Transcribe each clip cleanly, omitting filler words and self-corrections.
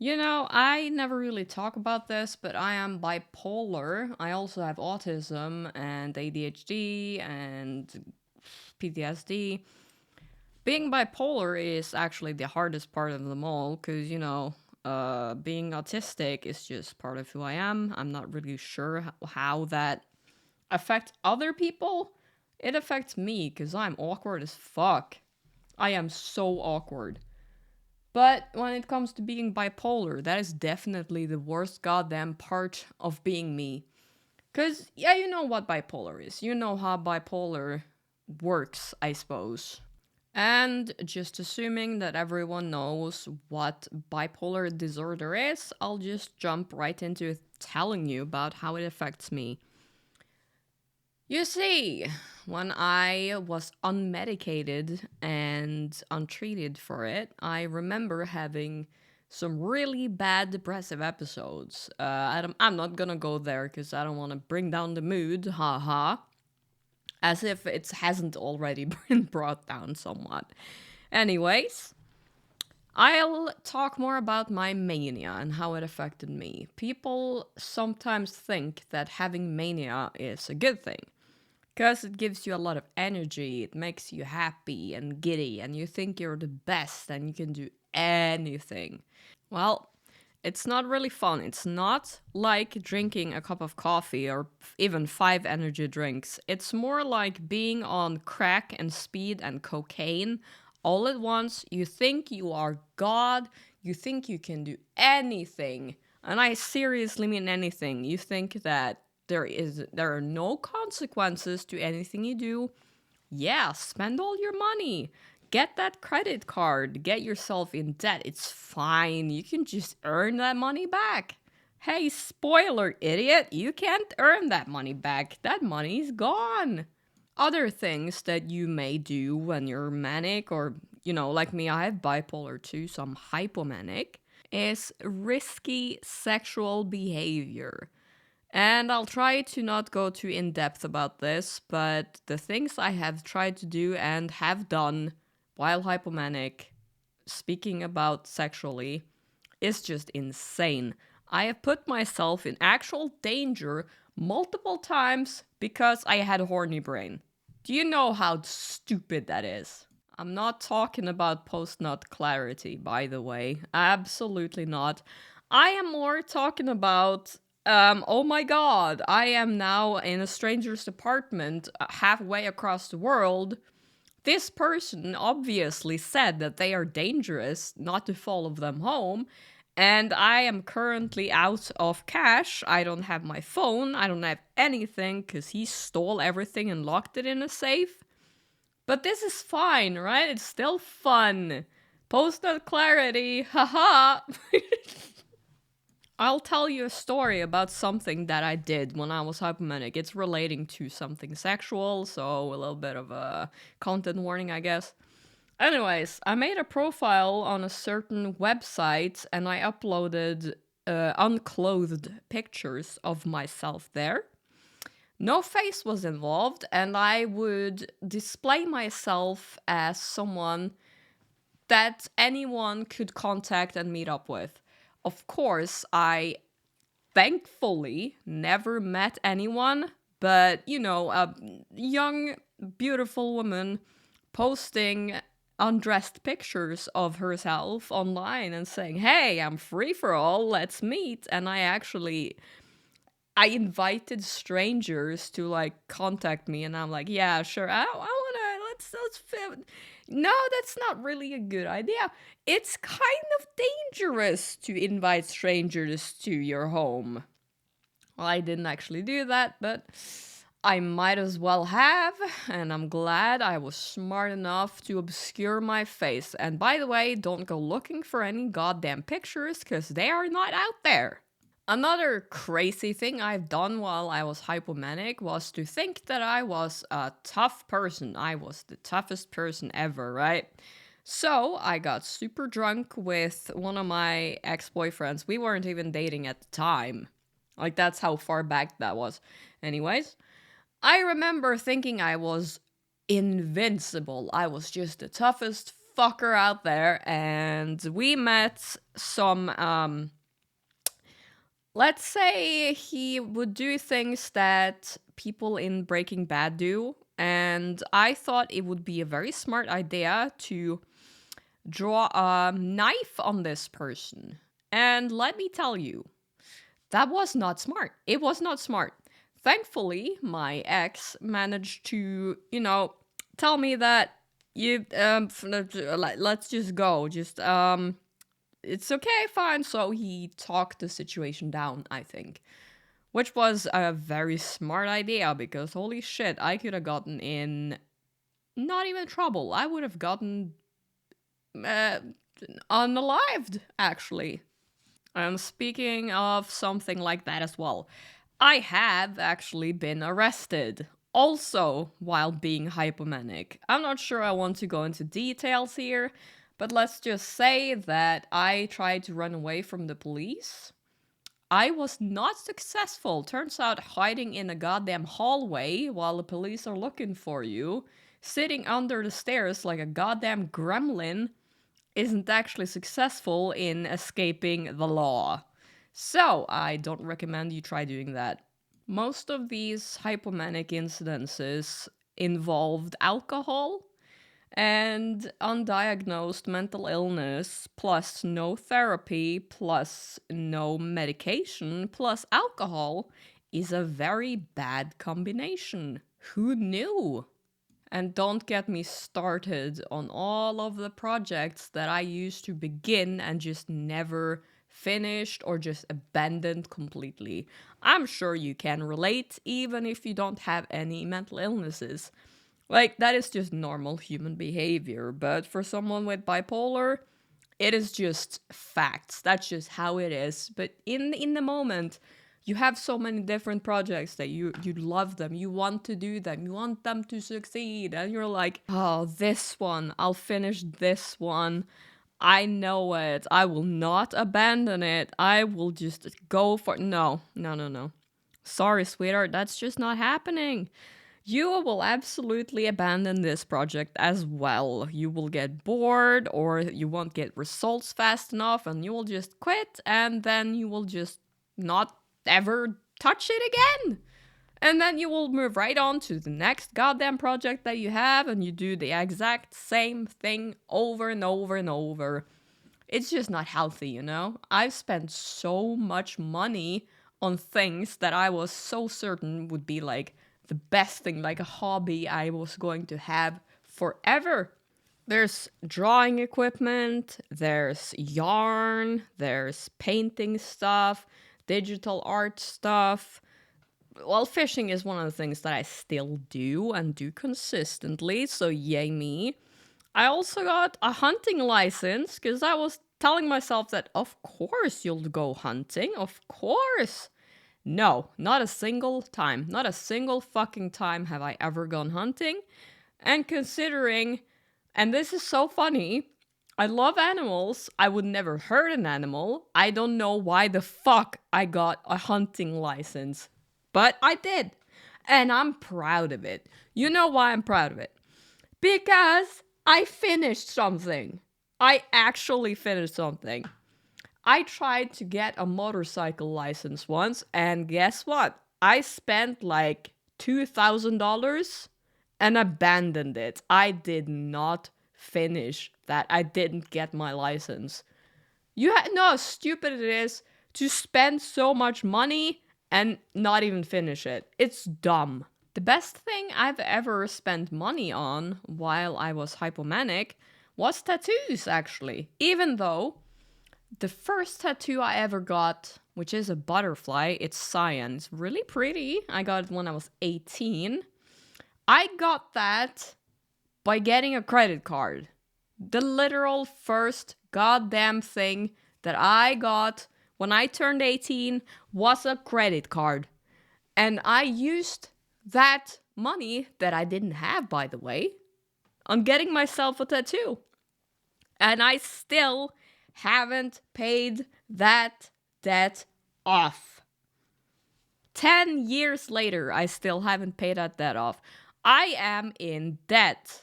I never really talk about this, but I am bipolar. I also have autism and ADHD and PTSD. Being bipolar is actually the hardest part of them all because, being autistic is just part of who I am. I'm not really sure how that affects other people. It affects me because I'm awkward as fuck. I am so awkward. But when it comes to being bipolar, that is definitely the worst goddamn part of being me. Because, yeah, you know what bipolar is. You know how bipolar works, I suppose. And just assuming that everyone knows what bipolar disorder is, I'll just jump right into telling you about how it affects me. You see, when I was unmedicated and untreated for it, I remember having some really bad depressive episodes. I'm not gonna go there because I don't want to bring down the mood, haha. As if it hasn't already been brought down somewhat. Anyways, I'll talk more about my mania and how it affected me. People sometimes think that having mania is a good thing because it gives you a lot of energy, it makes you happy and giddy, and you think you're the best and you can do anything. Well, it's not really fun. It's not like drinking a cup of coffee or even five energy drinks. It's more like being on crack and speed and cocaine all at once. You think you are God, you think you can do anything. And I seriously mean anything. You think that there are no consequences to anything you do. Yeah, spend all your money. Get that credit card. Get yourself in debt. It's fine. You can just earn that money back. Hey, spoiler, idiot, you can't earn that money back. That money's gone. Other things that you may do when you're manic, or, like me, I have bipolar too, so I'm hypomanic, is risky sexual behavior. And I'll try to not go too in depth about this, but the things I have tried to do and have done while hypomanic, speaking about sexually, is just insane. I have put myself in actual danger multiple times because I had a horny brain. Do you know how stupid that is? I'm not talking about post nut clarity, by the way. Absolutely not. I am more talking about, oh my god, I am now in a stranger's apartment halfway across the world. This person obviously said that they are dangerous, not to follow them home. And I am currently out of cash. I don't have my phone. I don't have anything because he stole everything and locked it in a safe. But this is fine, right? It's still fun. Post nut clarity, haha. I'll tell you a story about something that I did when I was hypomanic. It's relating to something sexual, so a little bit of a content warning, I guess. Anyways, I made a profile on a certain website and I uploaded unclothed pictures of myself there. No face was involved, and I would display myself as someone that anyone could contact and meet up with. Of course, I thankfully never met anyone, but a young, beautiful woman posting undressed pictures of herself online and saying, "Hey, I'm free for all, let's meet." And I invited strangers to like contact me, and I'm like, "Yeah, sure. I wanna let's film." No, that's not really a good idea. It's kind of dangerous to invite strangers to your home. Well, I didn't actually do that, but I might as well have, and I'm glad I was smart enough to obscure my face. And by the way, don't go looking for any goddamn pictures, because they are not out there. Another crazy thing I've done while I was hypomanic was to think that I was a tough person. I was the toughest person ever, right? So I got super drunk with one of my ex boyfriends. We weren't even dating at the time. Like, that's how far back that was. Anyways, I remember thinking I was invincible. I was just the toughest fucker out there, and we met some, let's say he would do things that people in Breaking Bad do, and I thought it would be a very smart idea to draw a knife on this person. And let me tell you, that was not smart. It was not smart. Thankfully, my ex managed to, tell me that let's just go. Just it's okay, fine. So he talked the situation down, I think. Which was a very smart idea because holy shit, I could have gotten in not even trouble. I would have gotten uh, unalived, actually. And speaking of something like that as well, I have actually been arrested. Also, while being hypomanic. I'm not sure I want to go into details here, but let's just say that I tried to run away from the police. I was not successful. Turns out hiding in a goddamn hallway while the police are looking for you, sitting under the stairs like a goddamn gremlin, isn't actually successful in escaping the law. So, I don't recommend you try doing that. Most of these hypomanic incidences involved alcohol and undiagnosed mental illness, plus no therapy, plus no medication, plus alcohol is a very bad combination. Who knew? And don't get me started on all of the projects that I used to begin and just never finished or just abandoned completely. I'm sure you can relate, even if you don't have any mental illnesses. Like, that is just normal human behavior, but for someone with bipolar, it is just facts. That's just how it is. But in the moment, you have so many different projects that you love them, you want to do them, you want them to succeed, and you're like, oh, this one, I'll finish this one. I know it. I will not abandon it. I will just go for no, no, no, no. Sorry, sweetheart, that's just not happening. You will absolutely abandon this project as well. You will get bored, or you won't get results fast enough, and you will just quit, and then you will just not ever touch it again. And then you will move right on to the next goddamn project that you have, and you do the exact same thing over and over and over. It's just not healthy, you know? I've spent so much money on things that I was so certain would be like the best thing, like a hobby I was going to have forever. There's drawing equipment, there's yarn, there's painting stuff, digital art stuff. Well, fishing is one of the things that I still do and do consistently, so yay me. I also got a hunting license because I was telling myself that of course you'll go hunting, of course. No, not a single time. Not a single fucking time have I ever gone hunting. And considering, and this is so funny, I love animals. I would never hurt an animal. I don't know why the fuck I got a hunting license. But I did. And I'm proud of it. You know why I'm proud of it? Because I finished something. I actually finished something. I tried to get a motorcycle license once, and guess what? I spent like $2,000 and abandoned it. I did not finish that. I didn't get my license. You know how stupid it is to spend so much money and not even finish it. It's dumb. The best thing I've ever spent money on while I was hypomanic was tattoos, actually. Even though the first tattoo I ever got, which is a butterfly, it's cyan, it's really pretty. I got it when I was 18. I got that by getting a credit card. The literal first goddamn thing that I got when I turned 18 was a credit card. And I used that money that I didn't have, by the way, on getting myself a tattoo. And I still haven't paid that debt off. 10 years later, I still haven't paid that debt off. I am in debt.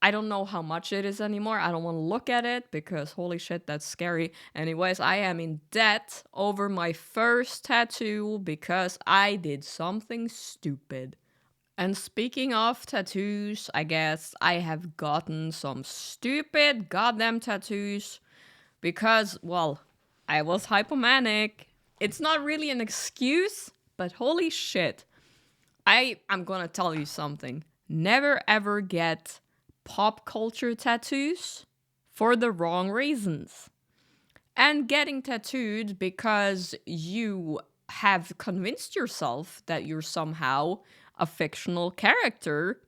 I don't know how much it is anymore. I don't want to look at it because holy shit, that's scary. Anyways, I am in debt over my first tattoo because I did something stupid. And speaking of tattoos, I guess I have gotten some stupid goddamn tattoos because, well, I was hypomanic. It's not really an excuse, but holy shit. I'm gonna tell you something. Never ever get pop culture tattoos for the wrong reasons. And getting tattooed because you have convinced yourself that you're somehow a fictional character,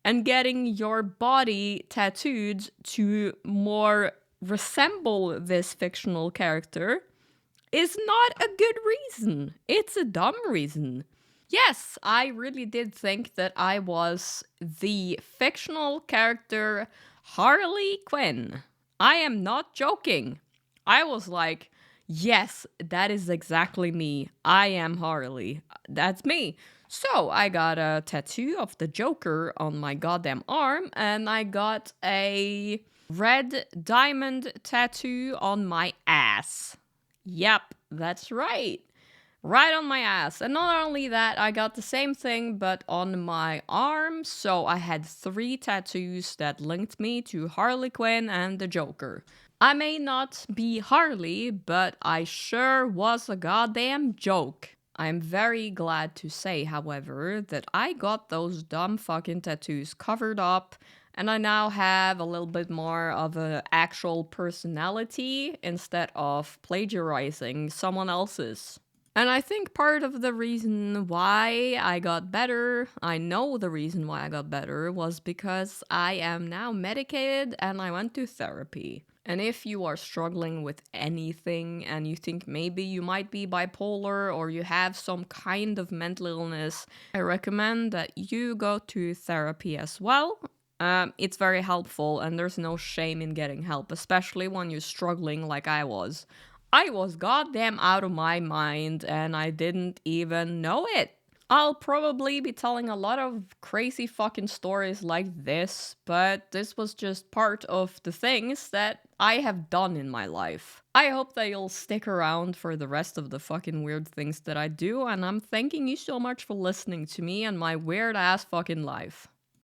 and getting your body tattooed to more resemble this fictional character is not a good reason. It's a dumb reason. Yes, I really did think that I was the fictional character Harley Quinn. I am not joking. I was like, yes, that is exactly me. I am Harley. That's me. So I got a tattoo of the Joker on my goddamn arm, and I got a red diamond tattoo on my ass. Yep, that's right. Right on my ass. And not only that, I got the same thing but on my arm. So I had 3 tattoos that linked me to Harley Quinn and the Joker. I may not be Harley, but I sure was a goddamn joke. I'm very glad to say, however, that I got those dumb fucking tattoos covered up, and I now have a little bit more of an actual personality instead of plagiarizing someone else's. And I think part of the reason why I got better, I know the reason why I got better, was because I am now medicated and I went to therapy. And if you are struggling with anything and you think maybe you might be bipolar or you have some kind of mental illness, I recommend that you go to therapy as well. It's very helpful and there's no shame in getting help, especially when you're struggling like I was. I was goddamn out of my mind and I didn't even know it. I'll probably be telling a lot of crazy fucking stories like this, but this was just part of the things that I have done in my life. I hope that you'll stick around for the rest of the fucking weird things that I do, and I'm thanking you so much for listening to me and my weird ass fucking life.